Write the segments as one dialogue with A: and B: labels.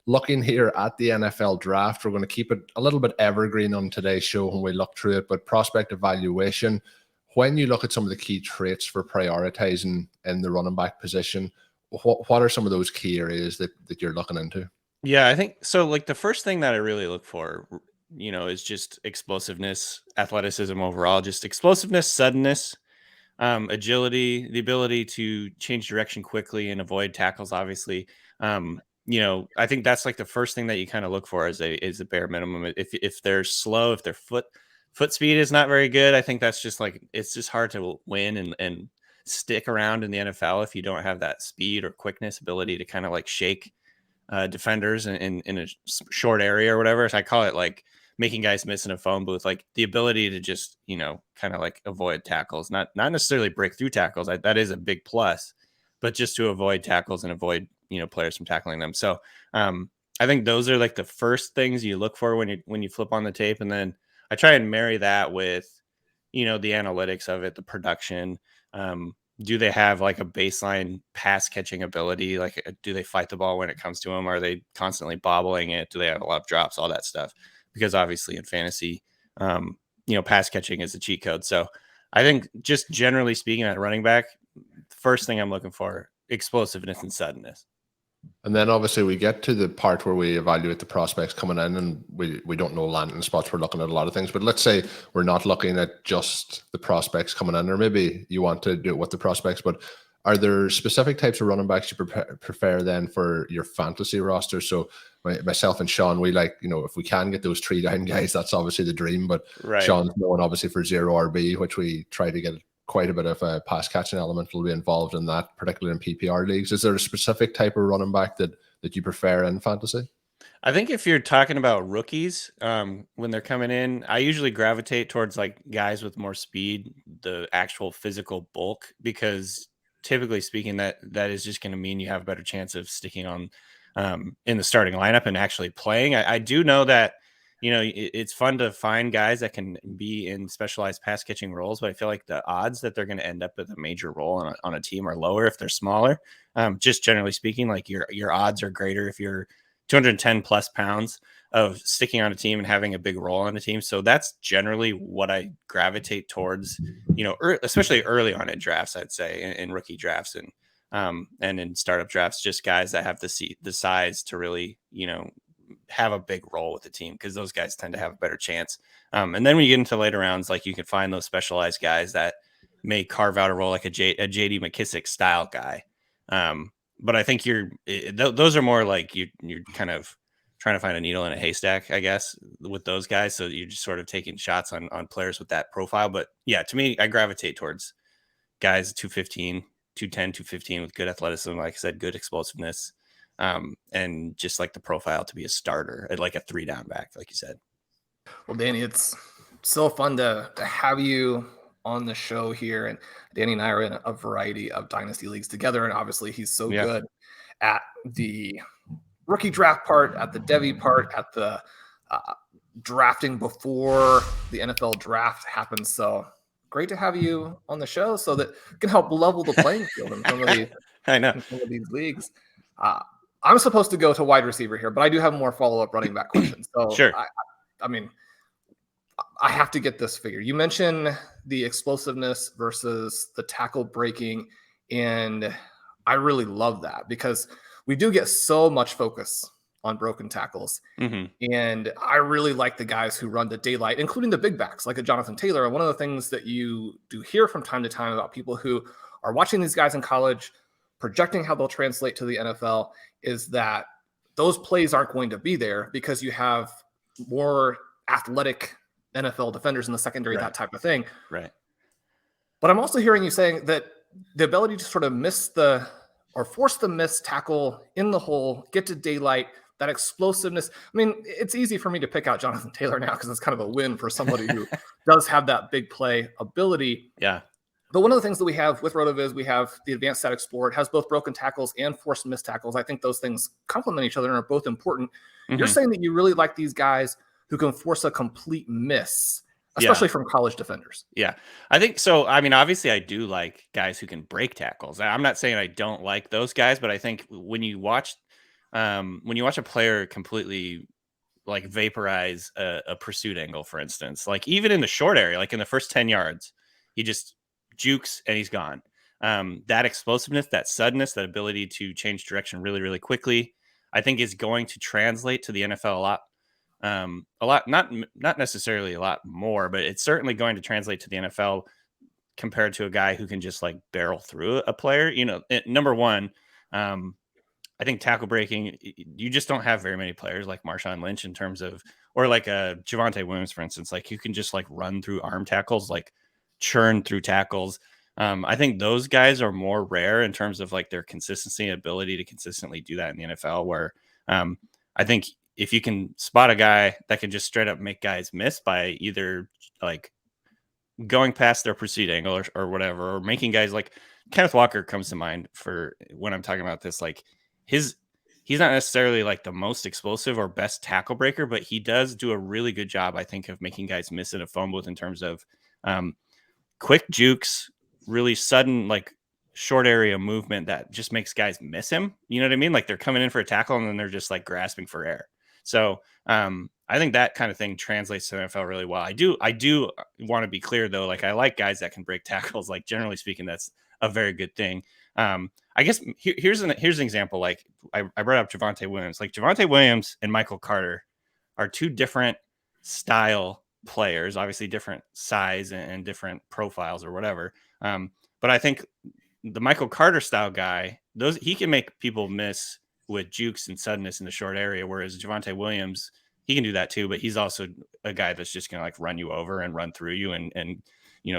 A: looking here at the NFL draft, we're going to keep it a little bit evergreen on today's show when we look through it, but prospect evaluation, when you look at some of the key traits for prioritizing in the running back position, what are some of those key areas that you're looking into?
B: Yeah, I think so. Like the first thing that I really look for, is just explosiveness, athleticism overall, just explosiveness, suddenness, agility, the ability to change direction quickly and avoid tackles, obviously. I think that's like the first thing that you kind of look for as a bare minimum. If they're slow, if their foot speed is not very good, I think that's just like, it's just hard to win and stick around in the NFL if you don't have that speed or quickness ability to kind of like shake defenders in a short area or whatever. So I call it like making guys miss in a phone booth, like the ability to just, kind of like avoid tackles, not necessarily break through tackles. That is a big plus, but just to avoid tackles and avoid, players from tackling them. So I think those are like the first things you look for when you flip on the tape. And then I try and marry that with, the analytics of it, the production. Do they have like a baseline pass catching ability? Like, do they fight the ball when it comes to them? Are they constantly bobbling it? Do they have a lot of drops? All that stuff. Because obviously in fantasy, pass catching is a cheat code. So I think just generally speaking at running back, first thing I'm looking for, explosiveness and suddenness.
A: And then obviously we get to the part where we evaluate the prospects coming in, and we don't know landing spots. We're looking at a lot of things, but let's say we're not looking at just the prospects coming in, or maybe you want to do it with the prospects, but are there specific types of running backs you prefer then for your fantasy roster? So myself and Shawn, we like, if we can get those 3 down guys, that's obviously the dream, but right. Shawn's known obviously for 0 RB, which we try to get quite a bit of a pass catching element will be involved in that, particularly in PPR leagues. Is there a specific type of running back that you prefer in fantasy?
B: I think if you're talking about rookies, when they're coming in, I usually gravitate towards like guys with more speed, the actual physical bulk, because typically speaking, that is just going to mean you have a better chance of sticking on in the starting lineup and actually playing. I do know that, it's fun to find guys that can be in specialized pass catching roles, but I feel like the odds that they're going to end up with a major role on a team are lower if they're smaller. Just generally speaking, like your odds are greater if you're 210 plus pounds of sticking on a team and having a big role on a team. So that's generally what I gravitate towards, especially early on in drafts, I'd say in rookie drafts and in startup drafts, just guys that have the size to really, have a big role with the team, because those guys tend to have a better chance. And then when you get into later rounds, like you can find those specialized guys that may carve out a role, like a JD McKissick style guy. But I think those are more like you're kind of trying to find a needle in a haystack, I guess, with those guys. So you're just sort of taking shots on players with that profile. But yeah, to me, I gravitate towards guys 215, 210, 215 with good athleticism, like I said, good explosiveness, and just like the profile to be a starter at like a 3 down back, like you said.
C: Well, Danny, it's so fun to have you on the show here. And Danny and I are in a variety of dynasty leagues together. And obviously he's so good at the rookie draft part, at the Devy part, at the drafting before the NFL draft happens. So great to have you on the show so that it can help level the playing field in some of these, in some of these leagues. I'm supposed to go to wide receiver here, but I do have more follow-up running back questions. So
B: sure.
C: I mean, I have to get this figured. You mentioned the explosiveness versus the tackle breaking, and I really love that because we do get so much focus on broken tackles.
B: Mm-hmm.
C: And I really like the guys who run the daylight, including the big backs like a Jonathan Taylor. And one of the things that you do hear from time to time about people who are watching these guys in college, projecting how they'll translate to the NFL, is that those plays aren't going to be there because you have more athletic NFL defenders in the secondary, that type of thing.
B: Right.
C: But I'm also hearing you saying that the ability to sort of force the miss tackle in the hole, get to daylight, that explosiveness. I mean, it's easy for me to pick out Jonathan Taylor now because it's kind of a win for somebody who does have that big play ability.
B: Yeah.
C: But one of the things that we have with RotoViz, we have the Advanced Stat Explorer. It has both broken tackles and forced missed tackles. I think those things complement each other and are both important. Mm-hmm. You're saying that you really like these guys who can force a complete miss, especially from college defenders.
B: Yeah, I think so. I mean, obviously I do like guys who can break tackles. I'm not saying I don't like those guys, but I think when you watch when you watch a player completely like vaporize a pursuit angle, for instance, like even in the short area, like in the first 10 yards, he just jukes and he's gone. That explosiveness, that suddenness, that ability to change direction really, really quickly, I think is going to translate to the NFL a lot. Not necessarily a lot more, but it's certainly going to translate to the NFL compared to a guy who can just like barrel through a player. Number one, I think tackle breaking, you just don't have very many players like Marshawn Lynch in terms of, or like Javonte Williams, for instance, like you can just like run through arm tackles, like churn through tackles. I think those guys are more rare in terms of like their consistency and ability to consistently do that in the NFL, where I think if you can spot a guy that can just straight up make guys miss by either like going past their pursuit angle or whatever, or making guys like Kenneth Walker comes to mind for when I'm talking about this, like he's not necessarily like the most explosive or best tackle breaker, but he does do a really good job, I think, of making guys miss in a phone booth in terms of quick jukes, really sudden, like short area movement that just makes guys miss him. You know what I mean? Like they're coming in for a tackle and then they're just like grasping for air. So I think that kind of thing translates to the NFL really well. I do want to be clear though. Like I like guys that can break tackles. Like generally speaking, that's a very good thing. I guess here's an example. Like I brought up Javonte Williams. Like Javonte Williams and Michael Carter are two different style players, obviously different size and different profiles or whatever. But I think the Michael Carter style guy, he can make people miss with jukes and suddenness in the short area, whereas Javonte Williams, he can do that too, but he's also a guy that's just going to like run you over and run through you and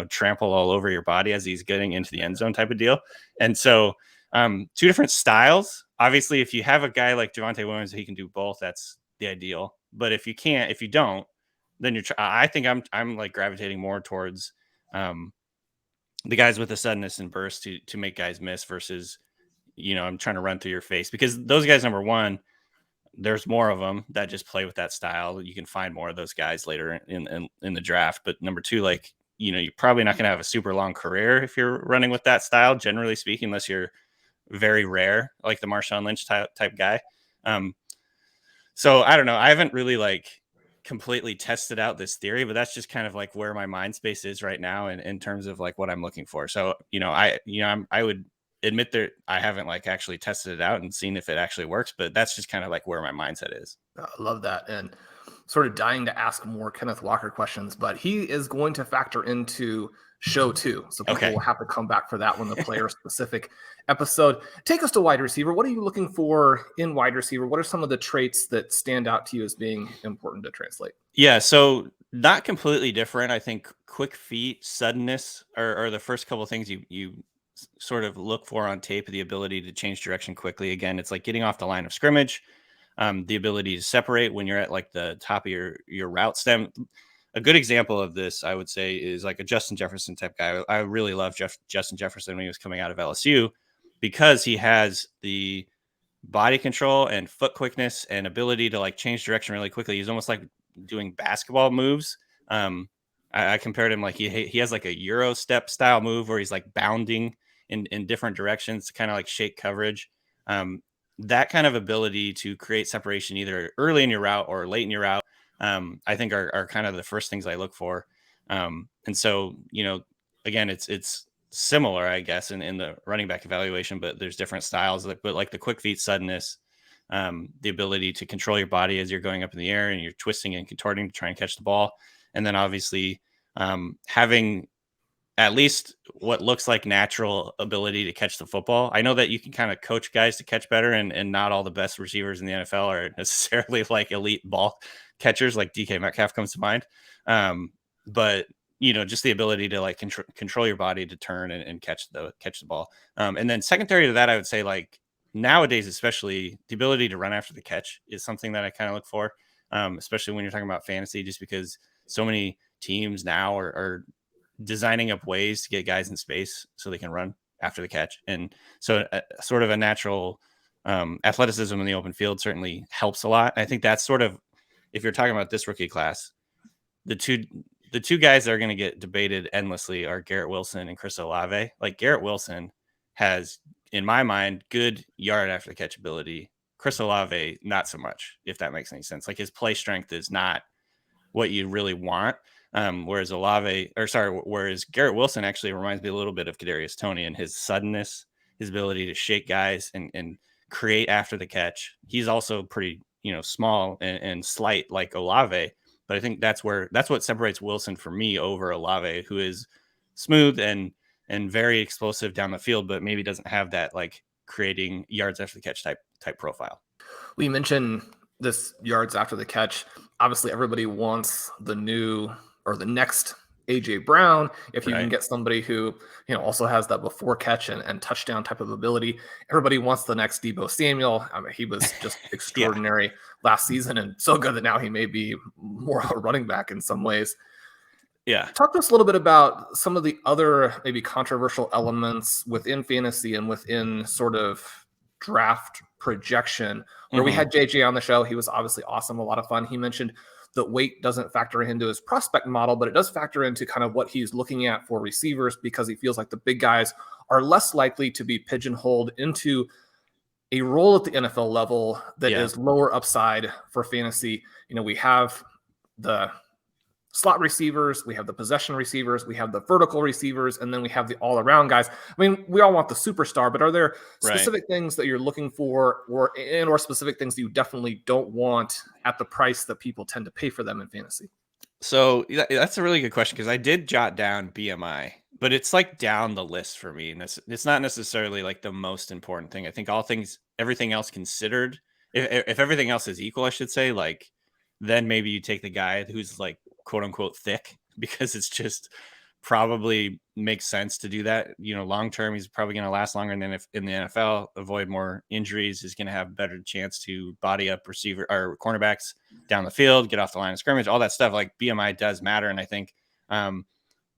B: trample all over your body as he's getting into the end zone type of deal. And so two different styles. Obviously, if you have a guy like Javonte Williams, he can do both. That's the ideal. But if you don't, then I think I'm like gravitating more towards the guys with the suddenness and burst to make guys miss versus, I'm trying to run through your face, because those guys, number one, there's more of them that just play with that style. You can find more of those guys later in the draft. But number two, like, you're probably not going to have a super long career if you're running with that style, generally speaking, unless you're very rare, like the Marshawn Lynch type guy. So I don't know. I haven't really like completely tested out this theory, but that's just kind of like where my mind space is right now in terms of like what I'm looking for. So, I would admit that I haven't like actually tested it out and seen if it actually works, but that's just kind of like where my mindset is.
C: I love that. And sort of dying to ask more Kenneth Walker questions, but he is going to factor into show 2. So people will have to come back for that one, the player specific episode. Take us to wide receiver. What are you looking for in wide receiver? What are some of the traits that stand out to you as being important to translate?
B: Yeah. So not completely different. I think quick feet, suddenness are the first couple of things you sort of look for on tape, the ability to change direction quickly. Again, it's like getting off the line of scrimmage, the ability to separate when you're at like the top of your route stem. A good example of this, I would say, is like a Justin Jefferson type guy. I really love Justin Jefferson when he was coming out of LSU, because he has the body control and foot quickness and ability to like change direction really quickly. He's almost like doing basketball moves. I compared him, like he has like a Euro step style move where he's like bounding in different directions to kind of like shake coverage. That kind of ability to create separation either early in your route or late in your route, I think are kind of the first things I look for. And so, again, it's similar, I guess, in the running back evaluation, but there's different styles. But like the quick feet, suddenness, the ability to control your body as you're going up in the air and you're twisting and contorting to try and catch the ball. And then obviously having at least what looks like natural ability to catch the football. I know that you can kind of coach guys to catch better, and not all the best receivers in the NFL are necessarily like elite ball catchers, like DK Metcalf comes to mind. But just the ability to like control your body to turn and catch the ball. And then secondary to that, I would say like nowadays, especially the ability to run after the catch is something that I kind of look for, especially when you're talking about fantasy, just because so many teams now are designing up ways to get guys in space so they can run after the catch. And so sort of a natural athleticism in the open field certainly helps a lot. I think that's sort of, if you're talking about this rookie class, the two guys that are going to get debated endlessly are Garrett Wilson and Chris Olave. Like Garrett Wilson has, in my mind, good yard after the catch ability, Chris Olave, not so much, if that makes any sense. Like his play strength is not what you really want. Whereas Garrett Wilson actually reminds me a little bit of Kadarius Toney and his suddenness, his ability to shake guys and create after the catch. He's also pretty, small and slight like Olave, but I think that's what separates Wilson for me over Olave, who is smooth and very explosive down the field, but maybe doesn't have that like creating yards after the catch type profile.
C: We mentioned this yards after the catch. Obviously, everybody wants the next AJ Brown. If you can get somebody who, also has that before catch and touchdown type of ability, everybody wants the next Deebo Samuel. I mean, he was just extraordinary last season and so good that now he may be more of a running back in some ways.
B: Yeah.
C: Talk to us a little bit about some of the other maybe controversial elements within fantasy and within sort of draft projection, where we had JJ on the show. He was obviously awesome, a lot of fun. He mentioned that weight doesn't factor into his prospect model, but it does factor into kind of what he's looking at for receivers, because he feels like the big guys are less likely to be pigeonholed into a role at the NFL level that is lower upside for fantasy. We have the slot receivers, we have the possession receivers, we have the vertical receivers, and then we have the all-around guys. I mean, we all want the superstar, but are there specific things that you're looking for or specific things that you definitely don't want at the price that people tend to pay for them in fantasy?
B: So that's a really good question, because I did jot down BMI, but it's like down the list for me. And it's not necessarily like the most important thing. I think everything else considered, if everything else is equal, I should say, like, then maybe you take the guy who's like, quote unquote, thick, because it's just probably makes sense to do that. Long term, he's probably going to last longer than if in the NFL, avoid more injuries, is going to have a better chance to body up receiver or cornerbacks down the field, get off the line of scrimmage, all that stuff. Like BMI does matter. And I think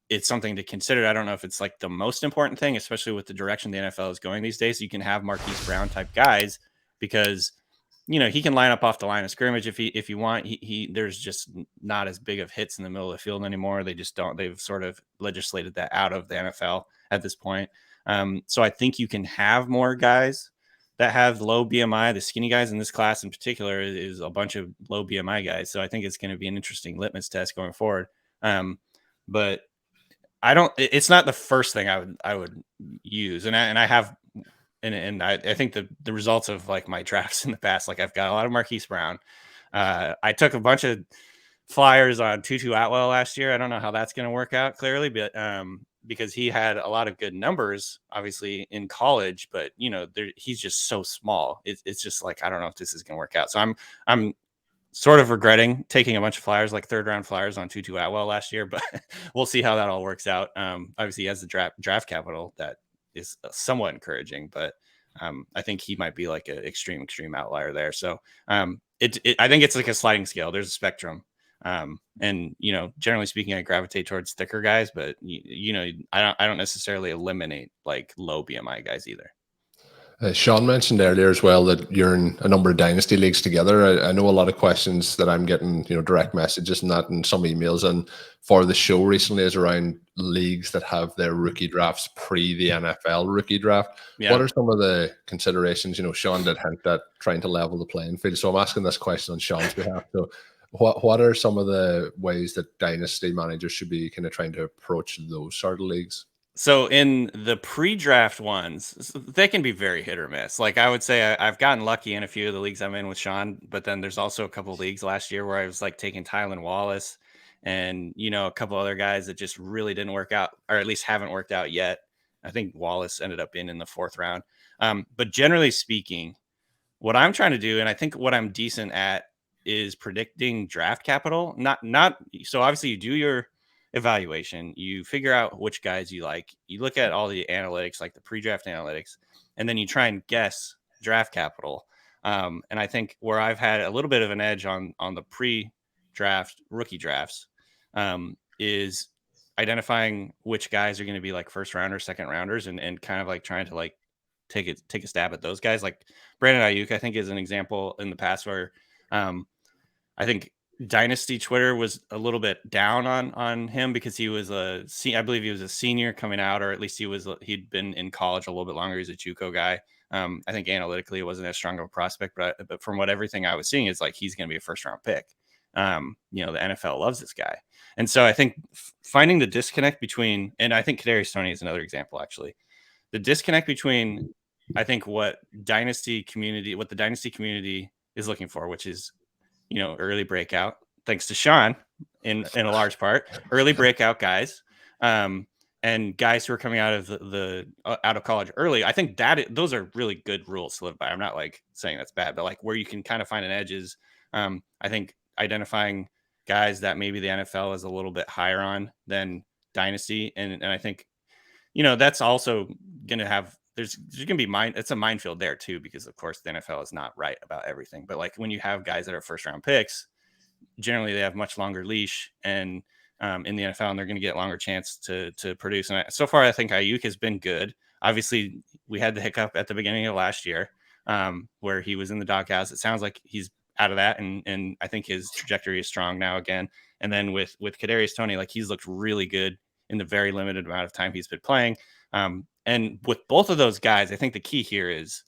B: it's something to consider. I don't know if it's like the most important thing, especially with the direction the NFL is going these days. You can have Marquise Brown type guys because he can line up off the line of scrimmage if you want. There's just not as big of hits in the middle of the field anymore. They just don't. They've sort of legislated that out of the NFL at this point. So I think you can have more guys that have low BMI. The skinny guys in this class in particular is a bunch of low BMI guys. So I think it's going to be an interesting litmus test going forward. But it's not the first thing I would use. And I have. And I think the results of like my drafts in the past, like I've got a lot of Marquise Brown. I took a bunch of flyers on Tutu Atwell last year. I don't know how that's going to work out clearly, but because he had a lot of good numbers, obviously in college, but he's just so small. It's just like, I don't know if this is going to work out. So I'm sort of regretting taking a bunch of flyers, like third round flyers on Tutu Atwell last year, but we'll see how that all works out. Obviously he has the draft capital that is somewhat encouraging, but I think he might be like an extreme outlier there. So I think it's like a sliding scale. There's a spectrum. And generally speaking, I gravitate towards thicker guys, but I don't necessarily eliminate like low BMI guys either.
A: Shawn mentioned earlier as well that you're in a number of dynasty leagues together. I know a lot of questions that I'm getting, direct messages and that, and some emails and for the show recently is around leagues that have their rookie drafts pre the NFL rookie draft. Yeah. What are some of the considerations? Shawn did hint at trying to level the playing field. So I'm asking this question on Shawn's behalf. So what are some of the ways that dynasty managers should be kind of trying to approach those sort of leagues?
B: So in the pre-draft ones, they can be very hit or miss. Like I would say I've gotten lucky in a few of the leagues I'm in with Shawn, but then there's also a couple of leagues last year where I was like taking Tylan Wallace and, a couple other guys that just really didn't work out, or at least haven't worked out yet. I think Wallace ended up in the fourth round. But generally speaking, what I'm trying to do, and I think what I'm decent at, is predicting draft capital. So obviously you do your evaluation, you figure out which guys you like, you look at all the analytics, like the pre-draft analytics, and then you try and guess draft capital. And I think where I've had a little bit of an edge on the pre-draft rookie drafts is identifying which guys are going to be like first rounders, second rounders, and kind of like trying to like take a stab at those guys. Like Brandon Ayuk, I think, is an example in the past where I think Dynasty Twitter was a little bit down on him because he was I believe he was a senior coming out, or at least he'd been in college a little bit longer. He's a JUCO guy. I think analytically it wasn't as strong of a prospect, but from what everything I was seeing is like he's going to be a first round pick. The NFL loves this guy. And so I think finding the disconnect between, and I think Kadarius Toney is another example, actually, the disconnect between, I think what the dynasty community is looking for, which is, early breakout, thanks to Shawn in a large part, early breakout guys, and guys who are coming out of out of college early. I think those are really good rules to live by. I'm not like saying that's bad, but like where you can kind of find an edge is, I think identifying guys that maybe the NFL is a little bit higher on than dynasty. And I think, that's also going to have, there's going to be it's a minefield there too, because of course the NFL is not right about everything. But like when you have guys that are first round picks, generally they have much longer leash and in the NFL, and they're going to get a longer chance to produce. And so far, I think Ayuk has been good. Obviously, we had the hiccup at the beginning of last year where he was in the doghouse. It sounds like he's out of that, and I think his trajectory is strong now again. And then with Kadarius Toney, like he's looked really good in the very limited amount of time he's been playing. And with both of those guys, I think the key here is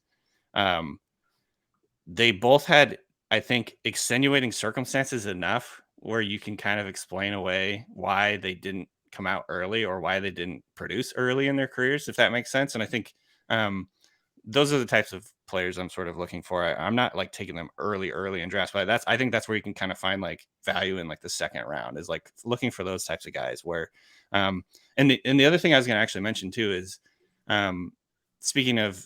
B: they both had, I think, extenuating circumstances enough where you can kind of explain away why they didn't come out early or why they didn't produce early in their careers, if that makes sense. And I think those are the types of players I'm sort of looking for. I'm not like taking them early in drafts, but I think that's where you can kind of find like value in like the second round, is like looking for those types of guys where, and the other thing I was going to actually mention too is, speaking of,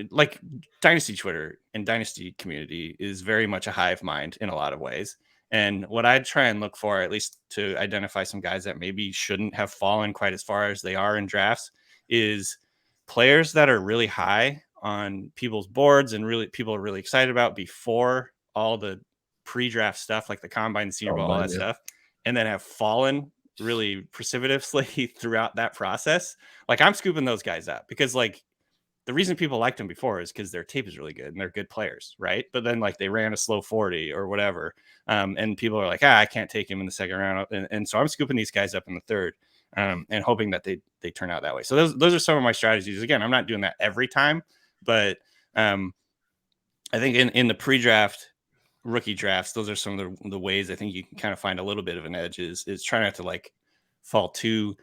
B: like dynasty Twitter and dynasty community is very much a hive mind in a lot of ways. And what I'd try and look for, at least to identify some guys that maybe shouldn't have fallen quite as far as they are in drafts, is players that are really high on people's boards and really people are really excited about before all the pre-draft stuff, like the combine, the Senior Bowl, all that stuff, and then have fallen really precipitously throughout that process. Like I'm scooping those guys up because like the reason people liked them before is because their tape is really good and they're good players, right? But then like they ran a slow 40 or whatever, and people are like, I can't take him in the second round, and so I'm scooping these guys up in the third, and hoping that they turn out that way. So those are some of my strategies. Again, I'm not doing that every time, but I think in the pre-draft rookie drafts, those are some of the ways I think you can kind of find a little bit of an edge is try not to like fall too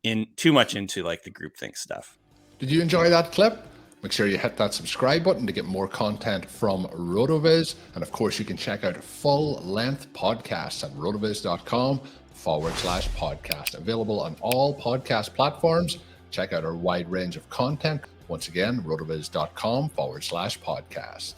B: much into like the groupthink stuff.
A: Did you enjoy that clip? Make sure you hit that subscribe button to get more content from RotoViz. And of course, you can check out full-length podcasts at rotoviz.com/podcast. Available on all podcast platforms. Check out our wide range of content. Once again, rotoviz.com/podcast.